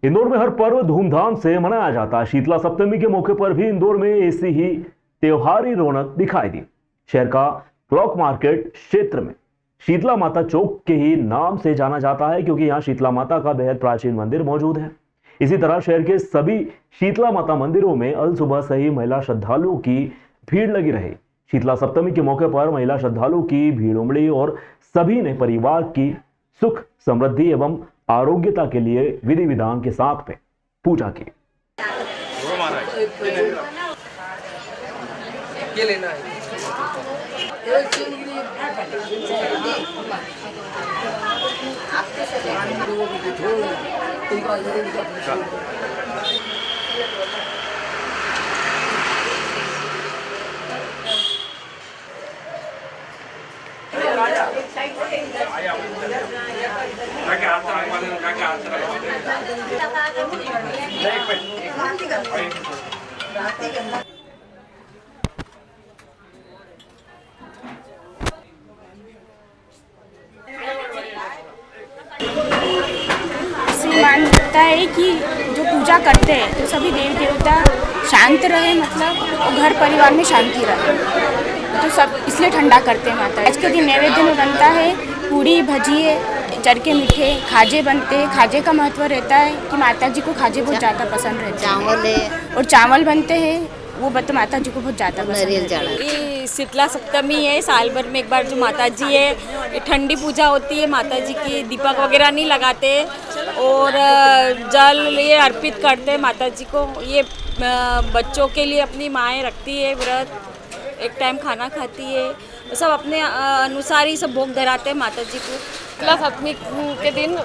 इंदौर में हर पर्व धूमधाम से मनाया जाता है। शीतला सप्तमी के मौके पर भी इंदौर में ऐसी ही त्योहारी रौनक दिखाई दी। शहर का क्लॉक मार्केट क्षेत्र में शीतला माता चौक के ही नाम से जाना जाता है, क्योंकि यहाँ शीतला माता का बेहद प्राचीन मंदिर मौजूद है। इसी तरह शहर के सभी शीतला माता मंदिरों में अल सुबह से ही महिला श्रद्धालुओं की भीड़ लगी रही। शीतला सप्तमी के मौके पर महिला श्रद्धालुओं की भीड़ उमड़ी और सभी ने परिवार की सुख समृद्धि एवं आरोग्यता के लिए विधि विधान के साथ में पूजा की। मानता है कि जो पूजा करते हैं तो सभी देवी देवता शांत रहे, मतलब घर परिवार में शांति रहे, तो सब इसलिए ठंडा करते हैं माता। आज के दिन नैवेद्य में बनता है पूड़ी भजिए, चरके मीठे खाजे बनते हैं। खाजे का महत्व रहता है कि माता जी को खाजे बहुत ज़्यादा पसंद रहते हैं। चावल है और चावल बनते हैं, वो तो माता जी को बहुत ज़्यादा पसंद है। ये शीतला सप्तमी है, साल भर में एक बार जो माता जी है, ये ठंडी पूजा होती है। माता जी की दीपक वगैरह नहीं लगाते और जल ये अर्पित करते हैं माता जी को। ये बच्चों के लिए अपनी माएँ रखती है व्रत, एक टाइम खाना खाती है, सब अपने अनुसार ही सब भोग धराते हैं माता जी को। शीतला सप्तमी के दिन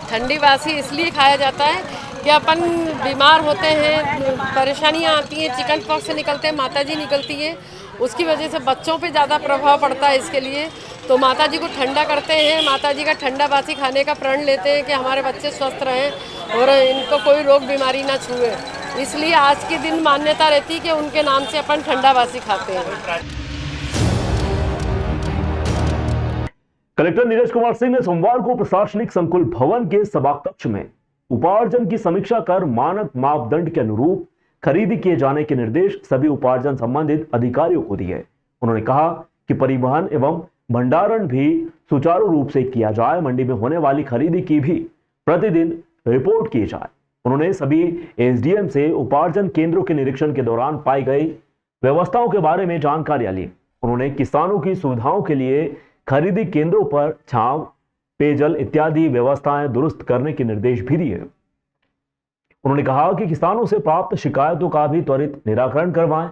ठंडी बासी इसलिए खाया जाता है कि अपन बीमार होते हैं, परेशानियां आती हैं, चिकन पॉक्स से निकलते हैं, माता जी निकलती है, उसकी वजह से बच्चों पे ज़्यादा प्रभाव पड़ता है। इसके लिए तो माता जी को ठंडा करते हैं, माता जी का ठंडा बासी खाने का प्रण लेते हैं कि हमारे बच्चे स्वस्थ रहें और इनको कोई रोग बीमारी ना छुए। इसलिए आज के दिन मान्यता रहती है कि उनके नाम से अपन ठंडा बासी खाते हैं। कलेक्टर नीरज कुमार सिंह ने सोमवार को प्रशासनिक संकुल भवन के सभाकक्ष में उपार्जन की समीक्षा कर मानक मापदंड के अनुरूप खरीदी किए जाने के निर्देश सभी उपार्जन संबंधित अधिकारियों को दिए। उन्होंने कहा कि परिवहन एवं भंडारण भी सुचारू रूप से किया जाए, मंडी में होने वाली खरीदी की भी प्रतिदिन रिपोर्ट की जाए। उन्होंने सभी एसडीएम से उपार्जन केंद्रों के निरीक्षण के दौरान पाई गई व्यवस्थाओं के बारे में जानकारियां ली। उन्होंने किसानों की सुविधाओं के लिए खरीदी केंद्रों पर छांव, पेयजल इत्यादि व्यवस्थाएं दुरुस्त करने के निर्देश भी दिए। उन्होंने कहा कि किसानों से प्राप्त शिकायतों का भी त्वरित निराकरण करवाएं,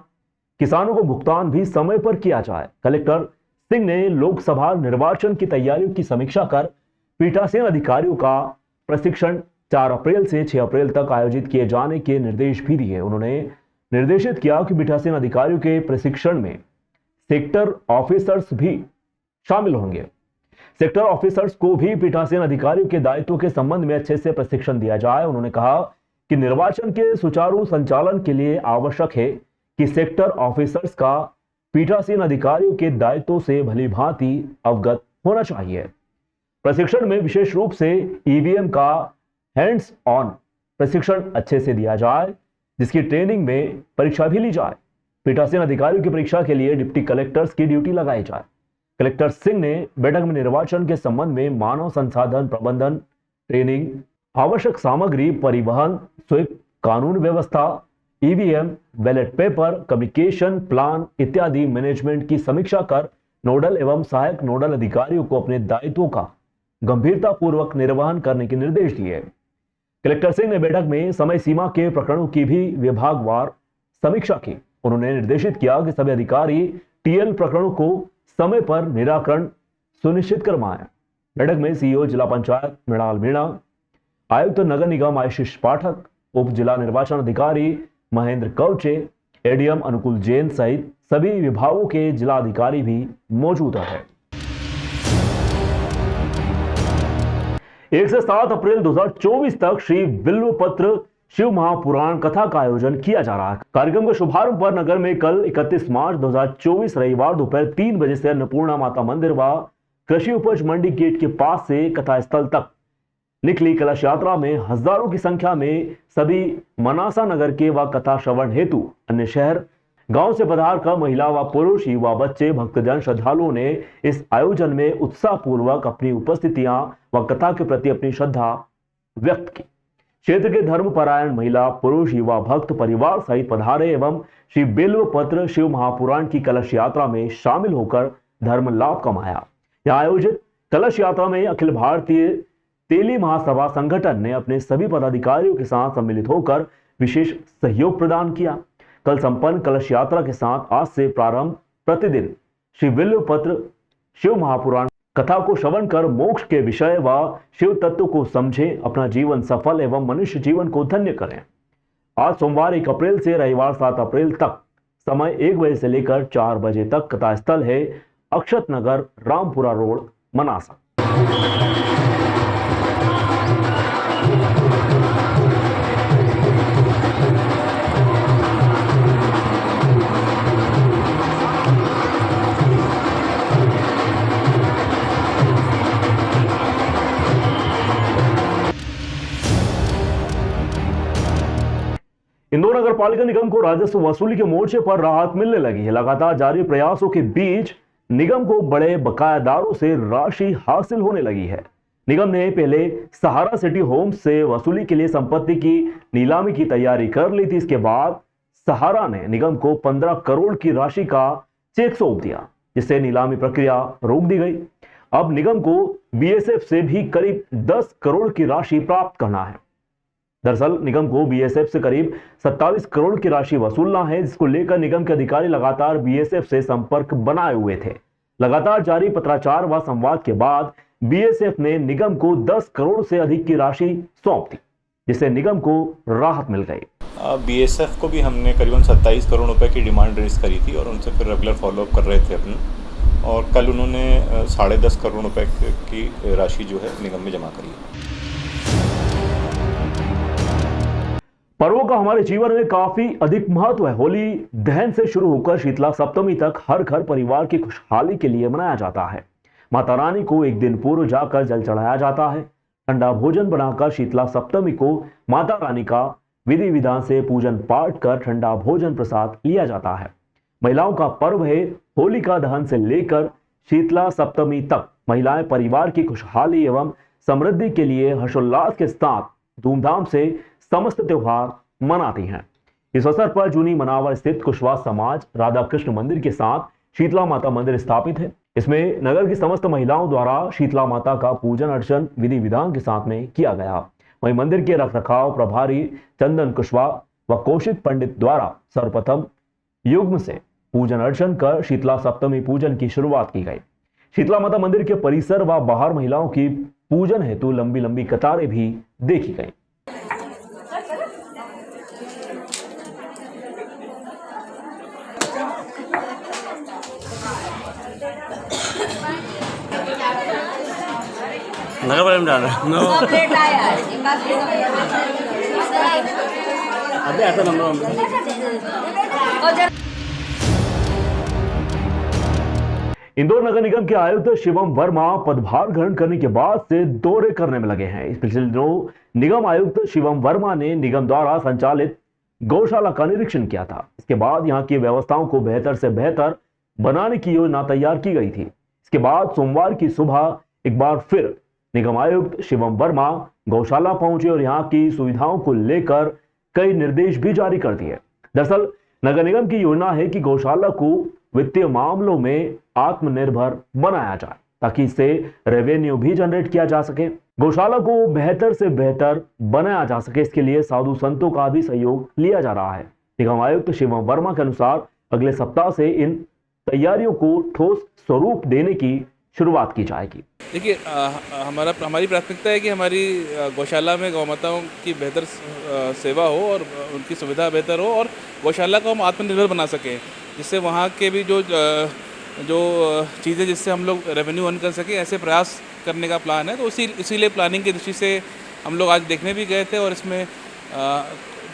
किसानों को भुगतान भी समय पर किया जाए। कलेक्टर सिंह ने लोकसभा निर्वाचन की तैयारियों की समीक्षा कर पीठासीन अधिकारियों का प्रशिक्षण 4 अप्रैल से 6 अप्रैल तक आयोजित किए जाने के निर्देश भी दिए। उन्होंने निर्देशित किया कि पीठासीन अधिकारियों के प्रशिक्षण में सेक्टर ऑफिसर्स भी शामिल होंगे। सेक्टर ऑफिसर्स को भी पीठासीन अधिकारियों के दायित्वों के संबंध में अच्छे से प्रशिक्षण दिया जाए। उन्होंने कहा कि निर्वाचन के सुचारू संचालन के लिए आवश्यक है कि सेक्टर ऑफिसर्स का पीठासीन अधिकारियों के दायित्वों से भलीभांति अवगत होना चाहिए। प्रशिक्षण में विशेष रूप से ईवीएम का हैंड्स ऑन प्रशिक्षण अच्छे से दिया जाए, जिसकी ट्रेनिंग में परीक्षा भी ली जाए। पीठासीन अधिकारियों की परीक्षा के लिए डिप्टी कलेक्टर्स की ड्यूटी लगाई जाए। कलेक्टर सिंह ने बैठक में निर्वाचन के संबंध में मानव संसाधन प्रबंधन, ट्रेनिंग, आवश्यक सामग्री, परिवहन, स्वीप, कानून व्यवस्था, EVM, ballot paper, communication plan इत्यादि मैनेजमेंट की समीक्षा कर नोडल एवं सहायक नोडल अधिकारियों को अपने दायित्वों का गंभीरता पूर्वक निर्वहन करने के निर्देश दिए। कलेक्टर सिंह ने बैठक में समय सीमा के प्रकरणों की भी विभागवार समीक्षा की। उन्होंने निर्देशित किया कि सभी अधिकारी टीएल प्रकरणों को समय पर निराकरण सुनिश्चित करवाएं। बैठक में सीईओ जिला पंचायत मृणाल मीणा, आयुक्त नगर निगम आशीष पाठक, उप जिला निर्वाचन अधिकारी महेंद्र कौचे, एडीएम अनुकूल जैन सहित सभी विभागों के जिला अधिकारी भी मौजूद है। 1 से 7 अप्रैल 2024 तक श्री बिल्वपत्र शिव महापुराण कथा का आयोजन किया जा रहा है। कार्यक्रम के शुभारंभ पर नगर में कल 31 मार्च 2024 रविवार दोपहर 3 बजे से अन्नपूर्णा माता मंदिर व कृषि उपज मंडी गेट के पास से कथा स्थल तक निकली कलश यात्रा में हजारों की संख्या में सभी मनासा नगर के व कथा श्रवण हेतु अन्य शहर गांव से पधार कर महिला व पुरुष, युवा, बच्चे, भक्तजन, श्रद्धालुओं ने इस आयोजन में उत्साह पूर्वक अपनी उपस्थितियां व कथा के प्रति अपनी श्रद्धा व्यक्त की। क्षेत्र के धर्मपरायण महिला, पुरुष, युवा, भक्त परिवार सहित पधारे एवं श्री बिल्व पत्र शिव महापुराण की कलश यात्रा में शामिल होकर धर्म लाभ कमाया। यहां आयोजित कलश यात्रा में अखिल भारतीय तेली महासभा संगठन ने अपने सभी पदाधिकारियों के साथ सम्मिलित होकर विशेष सहयोग प्रदान किया। कल संपन्न कलश यात्रा के साथ आज से प्रारंभ प्रतिदिन श्री बिल्व पत्र शिव महापुराण कथा को श्रवण कर मोक्ष के विषय व शिव तत्व को समझें, अपना जीवन सफल एवं मनुष्य जीवन को धन्य करें। आज सोमवार 1 अप्रैल से रविवार 7 अप्रैल तक समय 1 बजे से लेकर 4 बजे तक कथा स्थल है अक्षत नगर, रामपुरा रोड, मनासा। इंदौर नगर पालिका निगम को राजस्व वसूली के मोर्चे पर राहत मिलने लगी है। लगातार जारी प्रयासों के बीच निगम को बड़े बकायादारों से राशि हासिल होने लगी है। निगम ने पहले सहारा सिटी होम्स से वसूली के लिए संपत्ति की नीलामी की तैयारी कर ली थी। इसके बाद सहारा ने निगम को 15 करोड़ की राशि का चेक सौंप दिया, जिससे नीलामी प्रक्रिया रोक दी गई। अब निगम को बीएसएफ से भी करीब 10 करोड़ की राशि प्राप्त करना है। दरअसल निगम को बीएसएफ से करीब 27 करोड़ की राशि वसूलना है, जिसको लेकर निगम के अधिकारी लगातार बीएसएफ से संपर्क बनाए हुए थे। लगातार जारी पत्राचार व संवाद के बाद बीएसएफ ने निगम को 10 करोड़ से अधिक की राशि सौंप दी, जिससे निगम को राहत मिल गई। बीएसएफ को भी हमने करीबन 27 करोड़ रुपए की डिमांड रेज करी थी और उनसे फिर रेगुलर फॉलोअप कर रहे थे अपने, और कल उन्होंने 10.5 करोड़ रुपए की राशि जो है निगम में जमा करी है। पर्वों का हमारे जीवन में काफी अधिक महत्व है। होली दहन से शुरू होकर शीतला सप्तमी तक हर घर परिवार की खुशहाली के लिए मनाया जाता है। माता रानी को एक दिन पूर्व जाकर जल चढ़ाया जाता है। ठंडा भोजन बनाकर शीतला सप्तमी को माता रानी का विधि विधान से पूजन पाठ कर ठंडा भोजन प्रसाद लिया जाता है। महिलाओं का पर्व है। होलिका दहन से लेकर शीतला सप्तमी तक महिलाएं परिवार की खुशहाली एवं समृद्धि के लिए हर्षोल्लास के साथ धूमधाम से समस्त त्योहार मनाती हैं। इस अवसर पर जूनी मनावर स्थित कुशवाहा समाज राधा कृष्ण मंदिर के साथ शीतला माता मंदिर स्थापित है। इसमें नगर की समस्त महिलाओं द्वारा शीतला माता का पूजन अर्चन विधि विधान के साथ में किया गया। वहीं मंदिर के रखरखाव प्रभारी चंदन कुशवाहा व कौशिक पंडित द्वारा सर्वप्रथम युग्म से पूजन अर्चन कर शीतला सप्तमी पूजन की शुरुआत की गई। शीतला माता मंदिर के परिसर व बाहर महिलाओं की पूजन हेतु लंबी लंबी कतारें भी देखी गई। नगर वाले में डाल अभी ऐसा नंबर इंदौर नगर निगम के आयुक्त शिवम वर्मा पदभार ग्रहण करने के बाद से दौरे करने में लगे हैं। इस पिछले दिनों निगम आयुक्त शिवम वर्मा ने निगम द्वारा संचालित गौशाला का निरीक्षण किया था। इसके बाद यहां की व्यवस्थाओं को बेहतर से बेहतर बनाने की योजना तैयार की गई थी। इसके बाद सोमवार की सुबह एक बार फिर निगम आयुक्त शिवम वर्मा गौशाला पहुंचे और यहां की सुविधाओं को लेकर कई निर्देश भी जारी कर दिए। दरअसल नगर निगम की योजना है कि गौशाला को वित्तीय मामलों में आत्मनिर्भर बनाया जाए, ताकि इससे रेवेन्यू भी जनरेट किया जा सके, गौशाला को बेहतर से बेहतर बनाया जा सके। इसके लिए साधु संतों का भी सहयोग लिया जा रहा है। निगम आयुक्त शिवम वर्मा के अनुसार अगले सप्ताह से इन तैयारियों को ठोस स्वरूप देने की शुरुआत की जाएगी। देखिए, हमारी प्राथमिकता है कि हमारी गौशाला में गौ माताओं की बेहतर सेवा हो और उनकी सुविधा बेहतर हो और गौशाला को हम आत्मनिर्भर बना सकें, जिससे वहाँ के भी जो चीज़ें जिससे हम लोग रेवेन्यू अर्न कर सकें, ऐसे प्रयास करने का प्लान है। तो इसीलिए प्लानिंग की दृष्टि से हम लोग आज देखने भी गए थे और इसमें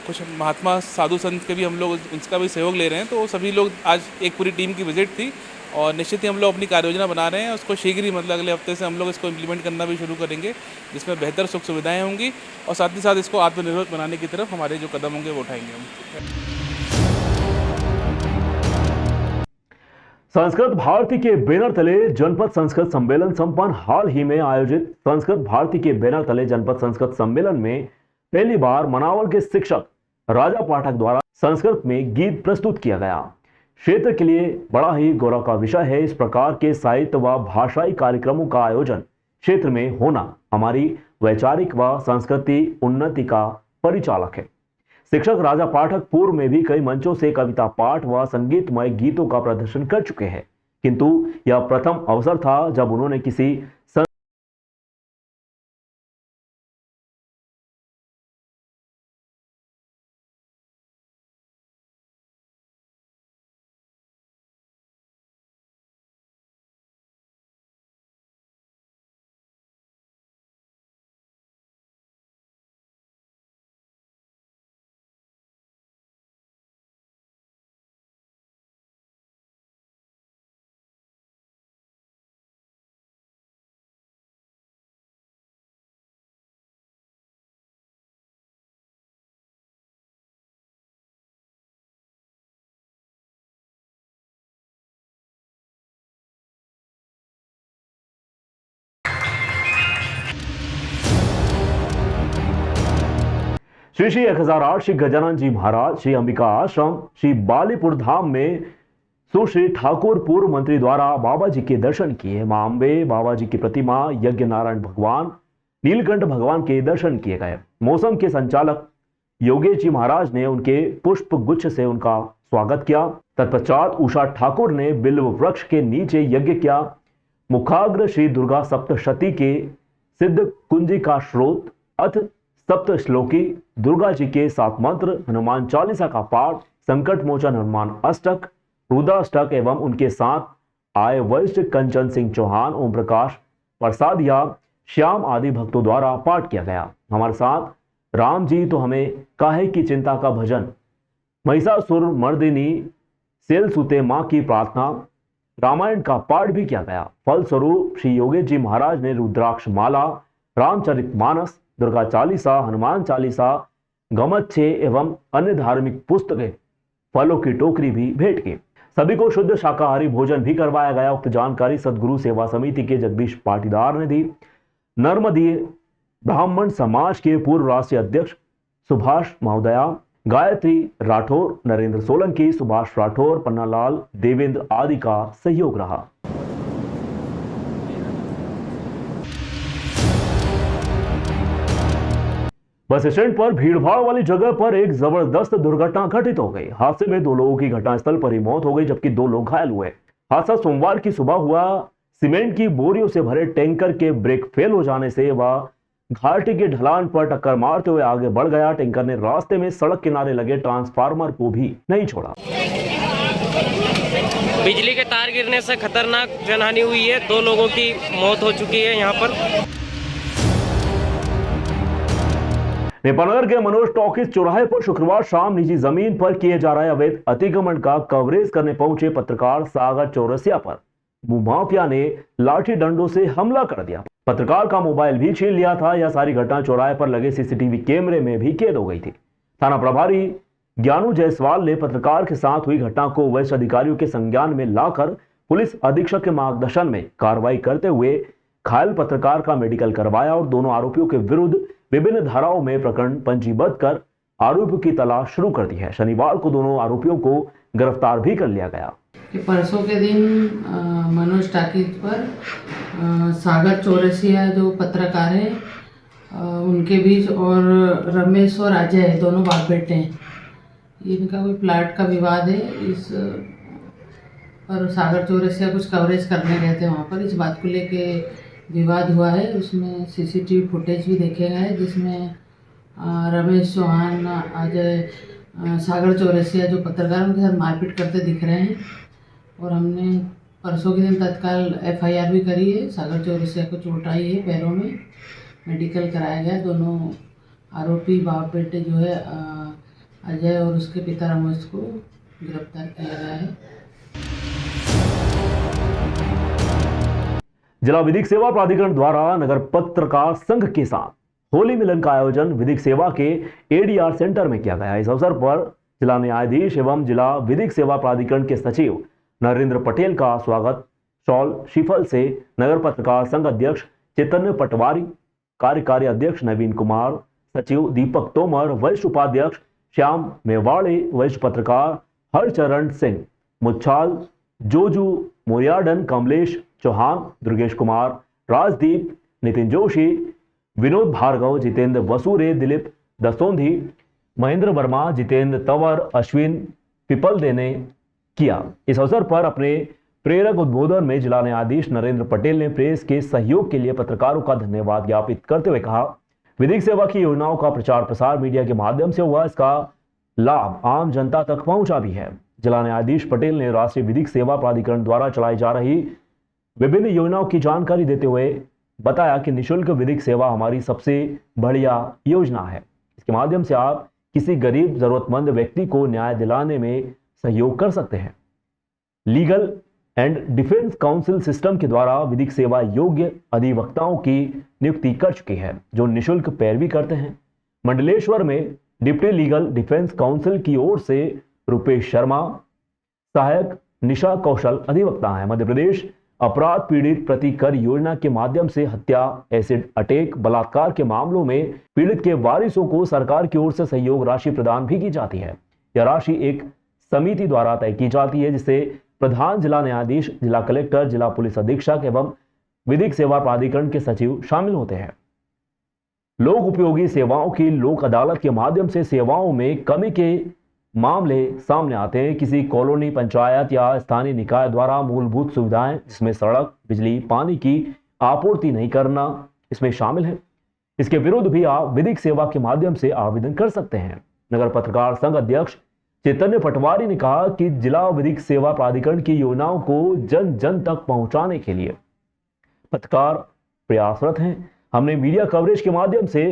कुछ महात्मा साधु संत के भी हम लोग इसका भी सहयोग ले रहे हैं। तो सभी लोग आज एक पूरी टीम की विजिट थी और निश्चित ही हम लोग अपनी कार्य योजना बना रहे हैं। उसको शीघ्र ही मतलब अगले हफ्ते से हम लोग इसको इम्प्लीमेंट करना भी शुरू करेंगे, जिसमें बेहतर सुख सुविधाएँ होंगी और साथ ही साथ इसको आत्मनिर्भर बनाने की तरफ हमारे जो कदम होंगे वो उठाएंगे हम। संस्कृत भारती के बैनर तले जनपद संस्कृत सम्मेलन संपन्न। हाल ही में आयोजित संस्कृत भारती के बैनर तले जनपद संस्कृत सम्मेलन में पहली बार मनावल के शिक्षक राजा पाठक द्वारा संस्कृत में गीत प्रस्तुत किया गया। क्षेत्र के लिए बड़ा ही गौरव का विषय है। इस प्रकार के साहित्य व भाषाई कार्यक्रमों का आयोजन क्षेत्र में होना हमारी वैचारिक व संस्कृति उन्नति का परिचालक है। शिक्षक राजा पाठक पूर्व में भी कई मंचों से कविता पाठ व संगीतमय गीतों का प्रदर्शन कर चुके हैं, किंतु यह प्रथम अवसर था जब उन्होंने किसी श्री 1008 श्री गजानन जी महाराज श्री अंबिका आश्रम श्री बालीपुर धाम में सुश्री ठाकुर पूर्व मंत्री द्वारा बाबा जी के दर्शन किए। मां अम्बे, बाबा जी की प्रतिमा, यज्ञ नारायण भगवान, नीलकंठ भगवान के दर्शन किए गए। मौसम के संचालक योगेश जी महाराज ने उनके पुष्प गुच्छ से उनका स्वागत किया। तत्पश्चात उषा ठाकुर ने बिल्व वृक्ष के नीचे यज्ञ किया। मुखाग्र श्री दुर्गा सप्तशती के सिद्ध कुंजी का स्रोत अथ सप्त श्लोकी, दुर्गा जी के 7 मंत्र, हनुमान चालीसा का पाठ, संकट मोचन हनुमान अष्टक, रुद्राष्टक एवं उनके साथ आए वरिष्ठ कंचन सिंह चौहान, ओम प्रकाश प्रसादिया, श्याम आदि भक्तों द्वारा पाठ किया गया। हमारे साथ राम जी तो हमें काहे की चिंता का भजन, महिषासुर मर्दिनी सेल सुते मां की प्रार्थना, रामायण का पाठ भी किया गया। फलस्वरूप श्री योगेश जी महाराज ने रुद्राक्ष माला, रामचरितमानस, दुर्गा चालीसा, हनुमान चालीसा, गमच्छे एवं अन्य धार्मिक पुस्तकें, फलों की टोकरी भी भेंट की। सभी को शुद्ध शाकाहारी भोजन भी करवाया गया। उक्त जानकारी सदगुरु सेवा समिति के जगदीश पाटीदार ने दी। नर्मदीय ब्राह्मण समाज के पूर्व राष्ट्रीय अध्यक्ष सुभाष महोदया, गायत्री राठौर, नरेंद्र सोलंकी, सुभाष राठौर, पन्नालाल, देवेंद्र आदि का सहयोग रहा। बस स्टैंड पर भीड़भाड़ वाली जगह पर एक जबरदस्त दुर्घटना घटित हो गई। हादसे में 2 लोगों की घटनास्थल पर ही मौत हो गई, जबकि 2 लोग घायल हुए। हादसा सोमवार की सुबह हुआ। सीमेंट की बोरियों से भरे टैंकर के ब्रेक फेल हो जाने से वह घाटी के ढलान पर टक्कर मारते हुए आगे बढ़ गया। टैंकर ने रास्ते में सड़क किनारे लगे ट्रांसफार्मर को भी नहीं छोड़ा। बिजली के तार गिरने से खतरनाक जनहानि हुई है। 2 लोगों की मौत हो चुकी है। यहाँ पर नेपालनगर के मनोज टॉकीज चौराहे पर शुक्रवार शाम निजी जमीन पर किए जा रहे अवैध अतिक्रमण का कवरेज करने पहुंचे पत्रकार सागर चौरसिया पर भूमाफिया ने लाठी डंडों से हमला कर दिया। पत्रकार का मोबाइल भी छीन लिया था। यह सारी घटना चौराहे पर लगे सीसीटीवी कैमरे में भी कैद हो गई थी। थाना प्रभारी ज्ञानू जायसवाल ने पत्रकार के साथ हुई घटना को वरिष्ठ अधिकारियों के संज्ञान में लाकर पुलिस अधीक्षक के मार्गदर्शन में कार्रवाई करते हुए घायल पत्रकार का मेडिकल करवाया और दोनों आरोपियों के विरुद्ध विभिन्न धाराओं में प्रकरण पंजीबद्ध कर आरोपियों की तलाश शुरू कर दी है। शनिवार को दोनों आरोपियों को गिरफ्तार भी कर लिया गया। परसों के दिन मनोज टाकीज पर सागर चौरसिया जो पत्रकार हैं उनके बीच और रमेश और अजय दोनों बाप बेटे हैं, इनका कोई प्लाट का विवाद है। इस पर सागर चौरसिया कुछ कवरेज करने गए थे वहाँ पर, इस बात को लेके विवाद हुआ है। उसमें सीसीटीवी फुटेज भी देखे गए जिसमें रमेश चौहान, अजय, सागर चौरसिया जो पत्रकार उनके साथ मारपीट करते दिख रहे हैं। और हमने परसों के दिन तत्काल FIR भी करी है। सागर चौरसिया को चोट आई है पैरों में, मेडिकल कराया गया। दोनों आरोपी बाप बेटे जो है अजय और उसके पिता रमेश को गिरफ्तार किया गया है। जिला विधिक सेवा प्राधिकरण द्वारा नगर पत्रकार संघ के साथ होली मिलन का आयोजन विधिक सेवा के एडीआर सेंटर में किया गया। इस अवसर पर जिला न्यायाधीश एवं जिला विधिक सेवा प्राधिकरण के सचिव नरेंद्र पटेल का स्वागत शॉल शिफल से नगर पत्रकार संघ अध्यक्ष चैतन्य पटवारी, कार्यकारी अध्यक्ष नवीन कुमार, सचिव दीपक तोमर, वरिष्ठ उपाध्यक्ष श्याम मेवाड़े, वरिष्ठ पत्रकार हरचरण सिंह मुच्छाल, जोजू मोयाडन, कमलेश चौहान, दुर्गेश कुमार, राजदीप, नितिन जोशी, विनोद भार्गव, जितेंद्र वसूरे, दिलीप दसोंधी, महेंद्र वर्मा, जितेंद्र तंवर, अश्विन पिपलदे ने किया। इस अवसर पर अपने प्रेरक उद्बोधन में जिला न्यायाधीश नरेंद्र पटेल ने प्रेस के सहयोग के लिए पत्रकारों का धन्यवाद ज्ञापित करते हुए कहा, विधिक सेवा की योजनाओं का प्रचार प्रसार मीडिया के माध्यम से हुआ, इसका लाभ आम जनता तक पहुंचा भी है। जिला न्यायाधीश पटेल ने राष्ट्रीय विधिक सेवा प्राधिकरण द्वारा चलाई जा रही विभिन्न योजनाओं की जानकारी देते हुए बताया कि निःशुल्क विधिक सेवा हमारी सबसे बढ़िया योजना है। इसके माध्यम से आप किसी गरीब जरूरतमंद व्यक्ति को न्याय दिलाने में सहयोग कर सकते हैं। Legal and defence council system के द्वारा विधिक सेवा योग्य अधिवक्ताओं की नियुक्ति कर चुकी है, जो निःशुल्क पैरवी करते हैं। मंडलेश्वर में डिप्टी लीगल डिफेंस काउंसिल की ओर से रुपेश शर्मा, सहायक निशा कौशल अधिवक्ता हैं। मध्य प्रदेश अपराध पीड़ित प्रतिकर योजना के माध्यम से हत्या, एसिड अटैक, बलात्कार के मामलों में पीड़ित के वारिसों को सरकार की ओर से सहयोग राशि प्रदान भी की जाती है। यह राशि एक समिति द्वारा तय की जाती है, जिसे प्रधान जिला न्यायाधीश, जिला कलेक्टर, जिला पुलिस अधीक्षक एवं विधिक सेवा प्राधिकरण के सचिव शामिल होते हैं। लोक उपयोगी सेवाओं की लोक अदालत के माध्यम से सेवाओं में कमी के मामले सामने आते हैं। किसी कॉलोनी, पंचायत या स्थानीय निकाय द्वारा मूलभूत सुविधाएं जिसमें सड़क, बिजली, पानी की आपूर्ति नहीं करना इसमें शामिल है। इसके विरुद्ध भी आप विधिक सेवा के माध्यम से आवेदन कर सकते हैं। नगर पत्रकार संघ अध्यक्ष चैतन्य पटवारी ने कहा कि जिला विधिक सेवा प्राधिकरण की योजनाओं को जन जन तक पहुंचाने के लिए पत्रकार प्रयासरत हैं। हमने मीडिया कवरेज के माध्यम से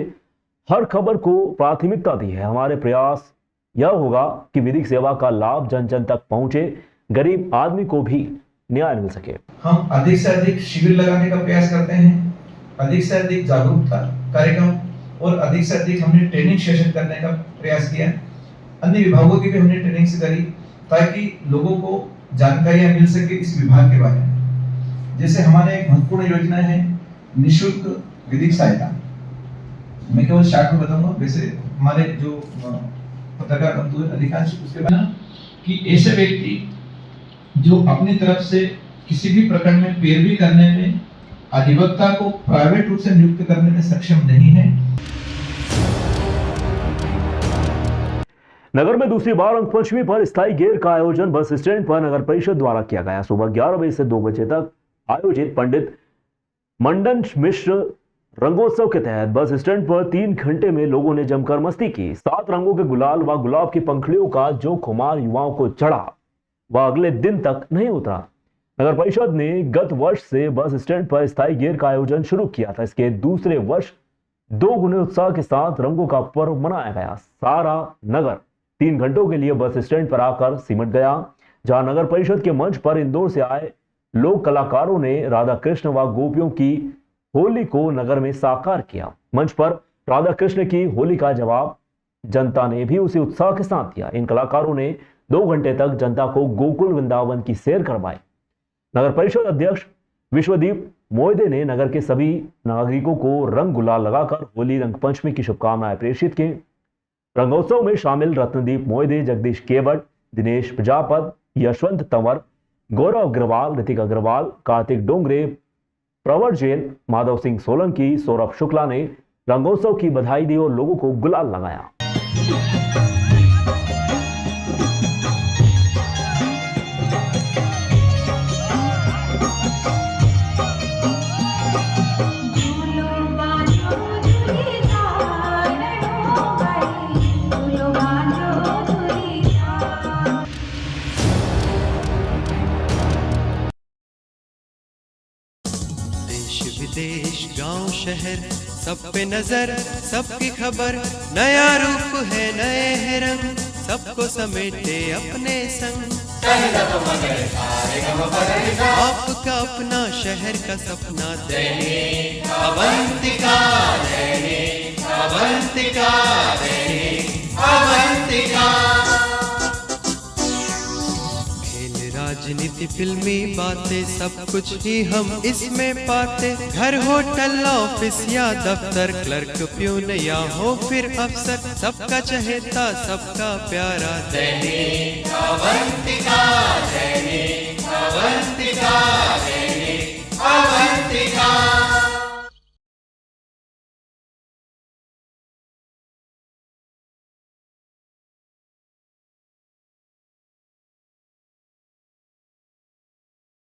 हर खबर को प्राथमिकता दी है। हमारे प्रयास यह होगा कि विधिक सेवा का लाभ जन जन तक पहुंचे, गरीब आदमी को भी न्याय मिल सके। हम अधिक से अधिक शिविर लगाने का प्रयास करते हैं, अधिक से अधिक जागरूकता कार्यक्रम और अधिक से अधिक हमने ट्रेनिंग सेशन करने का प्रयास किया। अन्य विभागों की भी हमने ट्रेनिंग से करी ताकि लोगों को जानकारियां मिल सके इस विभाग के बारे में। जैसे हमारे एक महत्वपूर्ण योजना है निःशुल्क विधिक सहायता। मैं केवल शॉर्ट में बताऊंगा, वैसे हमारे जो पत्रकार बंधु अधिकांश उसके बाद कि ऐसे व्यक्ति जो अपनी तरफ से किसी भी प्रकरण में पैरवी करने में अधिवक्ता को प्राइवेट रूप से नियुक्त करने में सक्षम नहीं है। नगर में दूसरी बार रंगपंचमी पर स्थायी गेर का आयोजन बस स्टैंड पर नगर परिषद द्वारा किया गया। सुबह 11 बजे से 2 बजे तक आयोजित पंडित मंडन मिश्र रंगोत्सव के तहत बस स्टैंड पर 3 घंटे में लोगों ने जमकर मस्ती की। 7 रंगों के गुलाल व गुलाब की पंखुड़ियों का जो खुमार युवाओं को चढ़ा वह अगले दिन तक नहीं उतरा। नगर परिषद ने गत वर्ष से बस स्टैंड पर स्थायी गेर का आयोजन शुरू किया था। इसके दूसरे वर्ष 2 गुने उत्साह के साथ रंगों का पर्व मनाया गया। सारा नगर 3 घंटों के लिए बस स्टैंड पर आकर सिमट गया, जहां नगर परिषद के मंच पर इंदौर से आए लोक कलाकारों ने राधा कृष्ण व गोपियों की होली को नगर में साकार किया। मंच पर राधा कृष्ण की होली का जवाब जनता ने भी उसी उत्साह के साथ दिया। इन कलाकारों ने 2 घंटे तक जनता को गोकुल वृंदावन की सैर करवाई। नगर परिषद अध्यक्ष विश्वदीप मोयदे ने नगर के सभी नागरिकों को रंग गुलाल लगाकर होली रंगपंचमी की शुभकामनाएं प्रेषित की। रंगोत्सव में शामिल रत्नदीप मोयदे, जगदीश केवट, दिनेश प्रजापत, यशवंत तंवर, गौरव अग्रवाल, ऋतिक अग्रवाल, कार्तिक डोंगरे, प्रवर जैन, माधव सिंह सोलंकी, सौरभ शुक्ला ने रंगोत्सव की बधाई दी और लोगों को गुलाल लगाया। देश गांव शहर सब पे नजर, सबकी खबर, नया रूप है नए है रंग, सबको समेटे अपने संग। आपका अपना शहर का सपना दैनिक अवंतिका, दैनिक अवंतिका, दैनिक अवंतिका। खेल, राजनीति, फिल्मी बातें, सब कुछ ही हम इसमें पाते। घर, होटल, ऑफिस या दफ्तर, क्लर्क, प्यून या हो फिर अफसर, सबका चहेता, सबका प्यारा दैनिक अवंतिका, दैनिक अवंतिका, दैनिक अवंतिका।